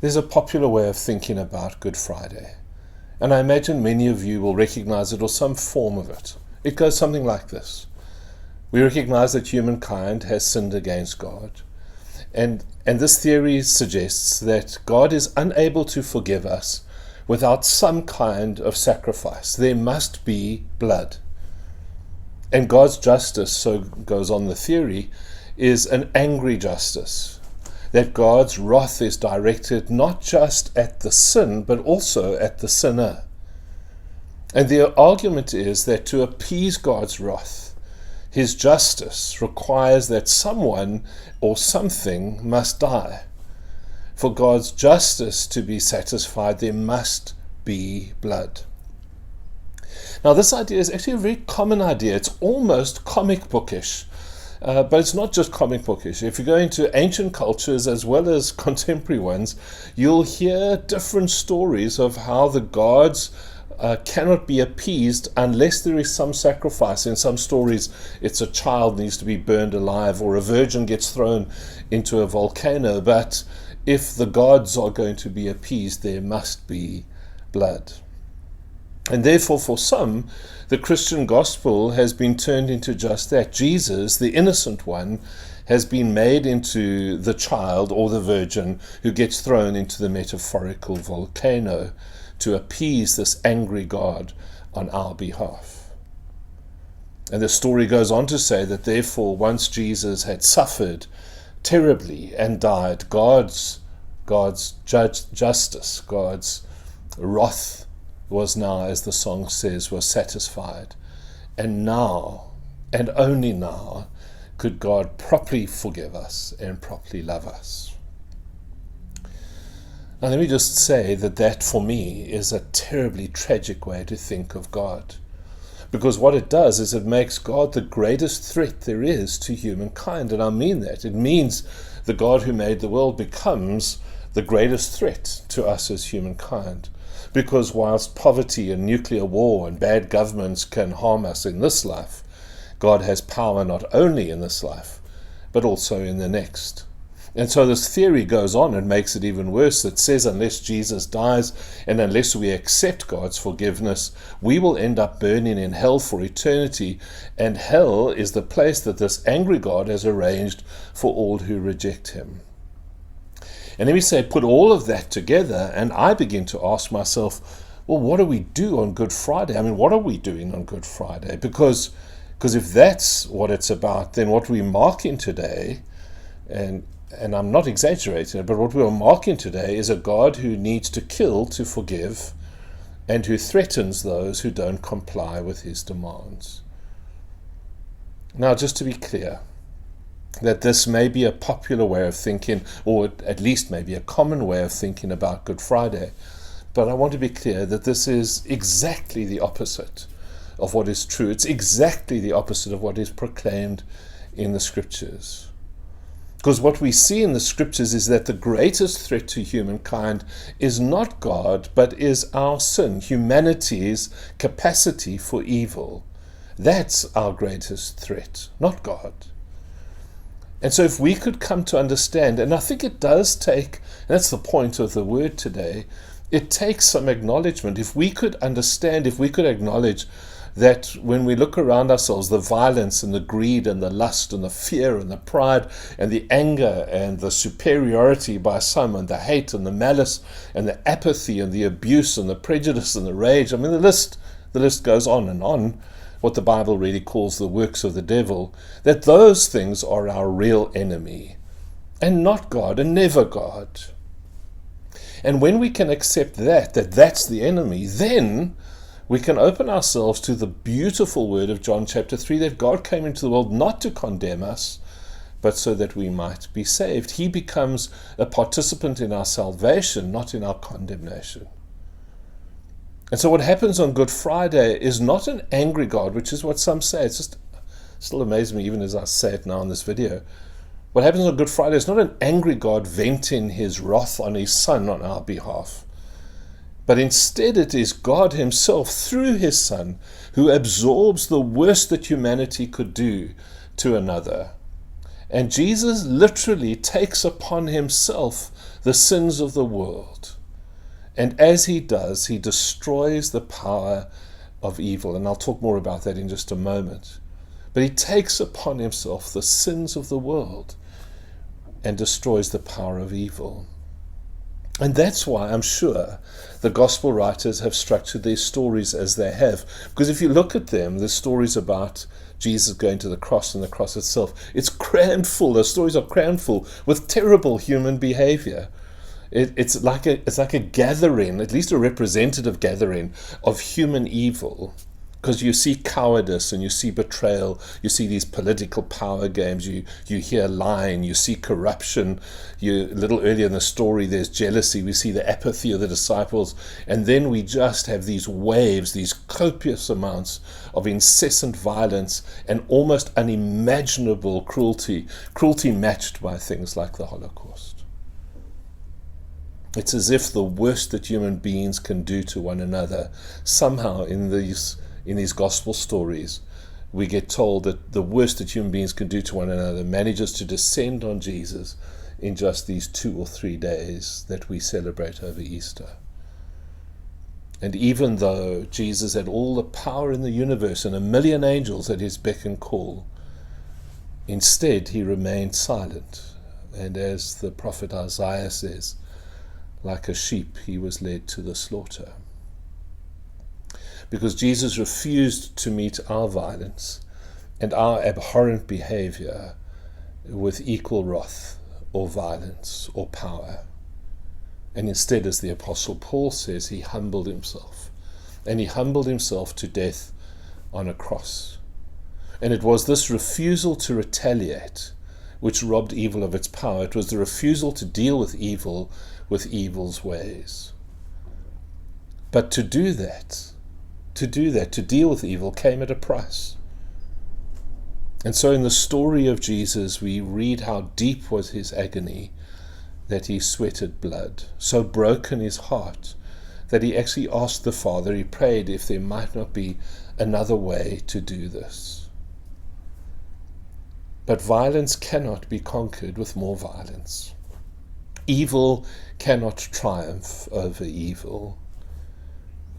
There's a popular way of thinking about Good Friday, and I imagine many of you will recognize it or some form of it. It goes something like this. We recognize that humankind has sinned against God, and this theory suggests that God is unable to forgive us without some kind of sacrifice. There must be blood. And God's justice, so goes on the theory, is an angry justice. That God's wrath is directed not just at the sin, but also at the sinner. And the argument is that to appease God's wrath, his justice requires that someone or something must die. For God's justice to be satisfied, there must be blood. Now, this idea is actually a very common idea. It's almost comic bookish. But it's not just comic bookish. If you go into ancient cultures as well as contemporary ones, you'll hear different stories of how the gods cannot be appeased unless there is some sacrifice. In some stories, it's a child needs to be burned alive, or a virgin gets thrown into a volcano. But if the gods are going to be appeased, there must be blood. And therefore, for some, the Christian gospel has been turned into just that. Jesus, the innocent one, has been made into the child or the virgin who gets thrown into the metaphorical volcano to appease this angry God on our behalf. And the story goes on to say that therefore, once Jesus had suffered terribly and died, God's justice, God's wrath was now, as the song says, was satisfied. And now, and only now, could God properly forgive us and properly love us. Now let me just say that for me is a terribly tragic way to think of God. Because what it does is it makes God the greatest threat there is to humankind. And I mean that. It means the God who made the world becomes the greatest threat to us as humankind. Because whilst poverty and nuclear war and bad governments can harm us in this life, God has power not only in this life, but also in the next. And so this theory goes on and makes it even worse. It says unless Jesus dies and unless we accept God's forgiveness, we will end up burning in hell for eternity. And hell is the place that this angry God has arranged for all who reject him. And let me say, put all of that together, and I begin to ask myself, well, what do we do on Good Friday? I mean, what are we doing on Good Friday? Because if that's what it's about, then what we're marking today, and I'm not exaggerating it, but what we're marking today is a God who needs to kill to forgive, and who threatens those who don't comply with his demands. Now, just to be clear, that this may be a popular way of thinking, or at least maybe a common way of thinking about Good Friday. But I want to be clear that this is exactly the opposite of what is true. It's exactly the opposite of what is proclaimed in the Scriptures. Because what we see in the Scriptures is that the greatest threat to humankind is not God, but is our sin, humanity's capacity for evil. That's our greatest threat, not God. And so if we could come to understand, and I think it does take, and that's the point of the word today, it takes some acknowledgement. If we could understand, if we could acknowledge that when we look around ourselves, the violence and the greed and the lust and the fear and the pride and the anger and the superiority by some and the hate and the malice and the apathy and the abuse and the prejudice and the rage, I mean the list goes on and on, what the Bible really calls the works of the devil, that those things are our real enemy, and not God, and never God. And when we can accept that's the enemy, then we can open ourselves to the beautiful word of John chapter 3, that God came into the world not to condemn us, but so that we might be saved. He becomes a participant in our salvation, not in our condemnation. And so what happens on Good Friday is not an angry God, which is what some say. It's just still amazes me even as I say it now in this video. What happens on Good Friday is not an angry God venting his wrath on his Son on our behalf. But instead it is God himself through his Son who absorbs the worst that humanity could do to another And Jesus literally takes upon himself the sins of the world. And as he does, he destroys the power of evil. And I'll talk more about that in just a moment. But he takes upon himself the sins of the world and destroys the power of evil. And that's why I'm sure the gospel writers have structured their stories as they have. Because if you look at them, the stories about Jesus going to the cross and the cross itself, it's crammed full. Those stories are crammed full with terrible human behavior. It's like a gathering, at least a representative gathering of human evil. Because you see cowardice and you see betrayal, you see these political power games, you hear lying, you see corruption. A little earlier in the story, there's jealousy. We see the apathy of the disciples. And then we just have these waves, these copious amounts of incessant violence and almost unimaginable cruelty matched by things like the Holocaust. It's as if the worst that human beings can do to one another, somehow in these gospel stories, we get told that the worst that human beings can do to one another manages to descend on Jesus in just these 2 or 3 days that we celebrate over Easter. And even though Jesus had all the power in the universe and 1 million angels at his beck and call, instead he remained silent. And as the prophet Isaiah says, like a sheep he was led to the slaughter. Because Jesus refused to meet our violence and our abhorrent behavior with equal wrath or violence or power. And instead, as the Apostle Paul says, he humbled himself. And he humbled himself to death on a cross. And it was this refusal to retaliate which robbed evil of its power. It was the refusal to deal with evil's ways. But to do that, to deal with evil, came at a price. And so in the story of Jesus, we read how deep was his agony, that he sweated blood, so broken his heart, that he actually asked the Father, he prayed if there might not be another way to do this. But violence cannot be conquered with more violence. Evil cannot triumph over evil.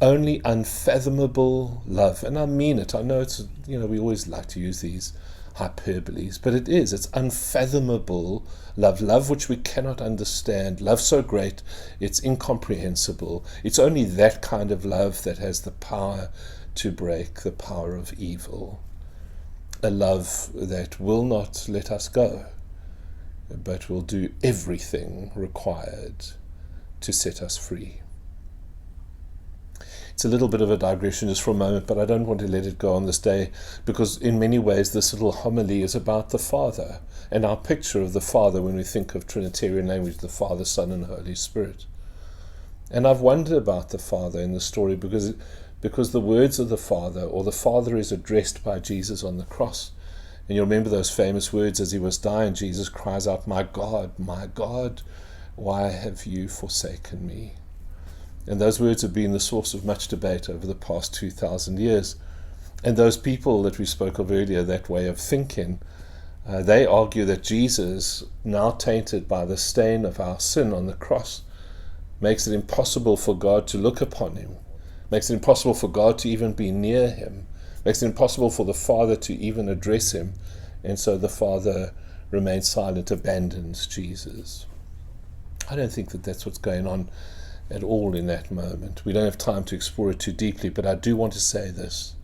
Only unfathomable love, and I mean it. I know we always like to use these hyperboles, but it's unfathomable love which we cannot understand, love so great it's incomprehensible. It's only that kind of love that has the power to break the power of evil. A love that will not let us go, but will do everything required to set us free. It's a little bit of a digression just for a moment, but I don't want to let it go on this day, because in many ways this little homily is about the Father and our picture of the Father when we think of Trinitarian language, the Father, Son, and Holy Spirit. And I've wondered about the Father in the story because the words of the Father, or the Father, is addressed by Jesus on the cross. And you'll remember those famous words as he was dying. Jesus cries out, my God, why have you forsaken me? And those words have been the source of much debate over the past 2,000 years. And those people that we spoke of earlier, that way of thinking, they argue that Jesus, now tainted by the stain of our sin on the cross, makes it impossible for God to look upon him, makes it impossible for God to even be near him, makes it impossible for the Father to even address him. And so the Father remains silent, abandons Jesus. I don't think that that's what's going on at all in that moment. We don't have time to explore it too deeply, but I do want to say this,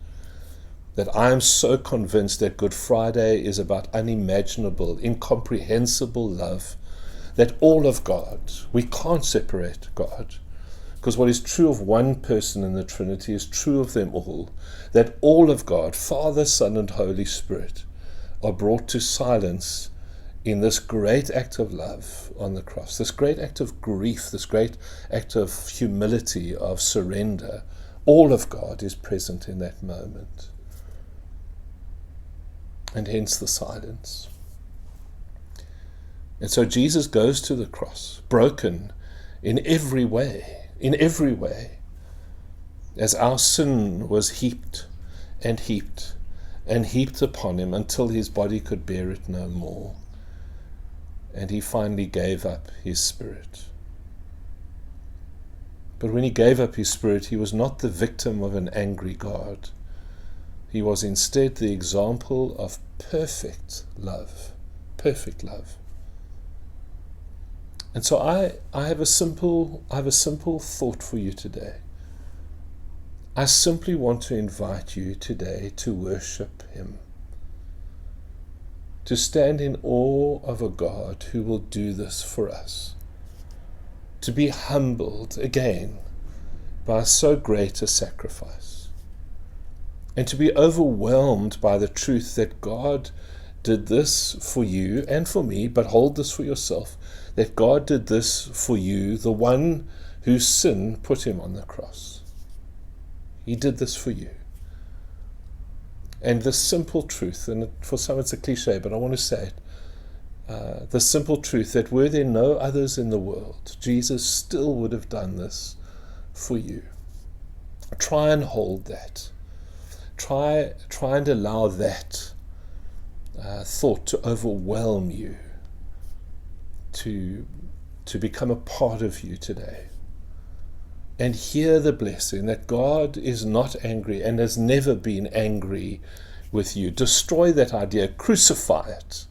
that I am so convinced that Good Friday is about unimaginable, incomprehensible love, that all of God, we can't separate God, because what is true of one person in the Trinity is true of them all, that all of God, Father, Son, and Holy Spirit, are brought to silence in this great act of love on the cross, this great act of grief, this great act of humility, of surrender. All of God is present in that moment. And hence the silence. And so Jesus goes to the cross, broken in every way, as our sin was heaped and heaped and heaped upon him until his body could bear it no more. and he finally gave up his spirit. But when he gave up his spirit, he was not the victim of an angry God. He was instead the example of perfect love. Perfect love. And so I have a simple thought for you today. I simply want to invite you today to worship him, to stand in awe of a God who will do this for us, to be humbled again by so great a sacrifice, and to be overwhelmed by the truth that God did this for you and for me, but hold this for yourself, that God did this for you, the one whose sin put him on the cross. He did this for you. And the simple truth, and for some it's a cliche, but I want to say it, the simple truth that were there no others in the world, Jesus still would have done this for you. Try and hold that. Try and allow that thought to overwhelm you, to become a part of you today. And hear the blessing that God is not angry and has never been angry with you. Destroy that idea. Crucify it.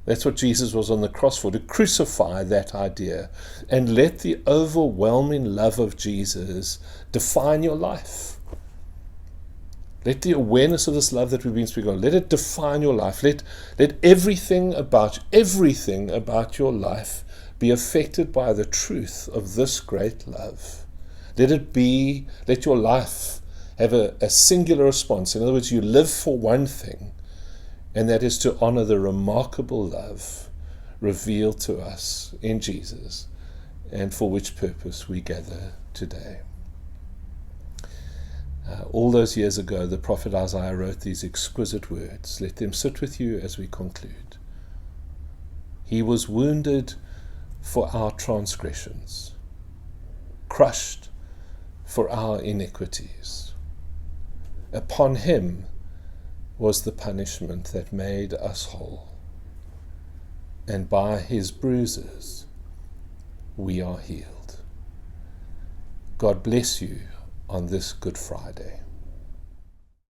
That's what Jesus was on the cross for, to crucify that idea. And let the overwhelming love of Jesus define your life. Let the awareness of this love that we've been speaking of, let it define your life. Let everything about your life be affected by the truth of this great love. Let your life have a singular response. In other words, you live for one thing, and that is to honor the remarkable love revealed to us in Jesus, and for which purpose we gather today. All those years ago, the prophet Isaiah wrote these exquisite words. Let them sit with you as we conclude. He was wounded for our transgressions, crushed for our iniquities. Upon him was the punishment that made us whole, and by his bruises we are healed. God bless you on this Good Friday.